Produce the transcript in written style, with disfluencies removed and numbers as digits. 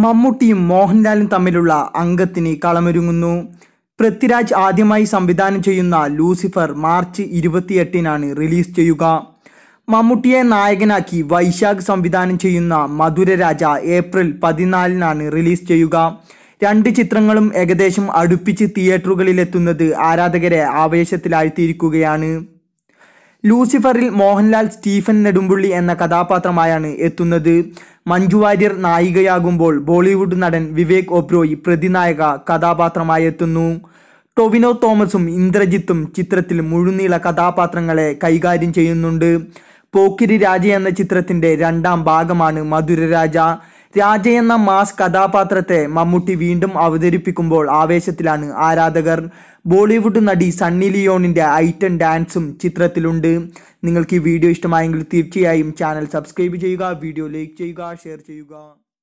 മമ്മൂട്ടിയും മോഹൻലാലും തമ്മിലുള്ള അംഗത്തിന് കളമൊരുങ്ങുന്നു. പൃഥ്വിരാജ് ആദ്യമായി സംവിധാനം ചെയ്യുന്ന ലൂസിഫർ മാർച്ച് 28-നാണ് റിലീസ് ചെയ്യുക. മമ്മൂട്ടിയെ നായകനാക്കി വൈശാഖ് സംവിധാനം ചെയ്യുന്ന മധുരരാജ ഏപ്രിൽ 14-നാണ് റിലീസ് ചെയ്യുക. രണ്ട് ചിത്രങ്ങളും ഏകദേശം അടുപ്പിച്ച് തിയേറ്ററുകളിലെത്തുന്നത് ആരാധകരെ ആവേശത്തിലാഴ്ത്തിയിരിക്കുകയാണ്. ലൂസിഫറിൽ മോഹൻലാൽ സ്റ്റീഫൻ നെടുമ്പുള്ളി എന്ന കഥാപാത്രമായാണ് എത്തുന്നത്. മഞ്ജു വാര്യർ നായികയാകുമ്പോൾ ബോളിവുഡ് നടൻ വിവേക് ഒബ്രോയ് പ്രതിനായക കഥാപാത്രമായി എത്തുന്നു. ടൊവിനോ തോമസും ഇന്ദ്രജിത്തും ചിത്രത്തിൽ മുഴുനീള കഥാപാത്രങ്ങളെ കൈകാര്യം ചെയ്യുന്നുണ്ട്. പോക്കിരി രാജ എന്ന ചിത്രത്തിന്റെ രണ്ടാം ഭാഗമാണ് മധുരരാജ. രാജ എന്ന മാസ് കഥാപാത്രത്തെ മമ്മൂട്ടി വീണ്ടും അവതരിപ്പിക്കുമ്പോൾ ആവേശത്തിലാണ് ആരാധകർ. ബോളിവുഡ് നടി സണ്ണി ലിയോണിന്റെ ഐറ്റം ഡാൻസും ചിത്രത്തിലുണ്ട്. നിങ്ങൾക്ക് ഈ വീഡിയോ ഇഷ്ടമായെങ്കിൽ തീർച്ചയായും ചാനൽ സബ്സ്ക്രൈബ് ചെയ്യുക, വീഡിയോ ലൈക്ക് ചെയ്യുക, ഷെയർ ചെയ്യുക.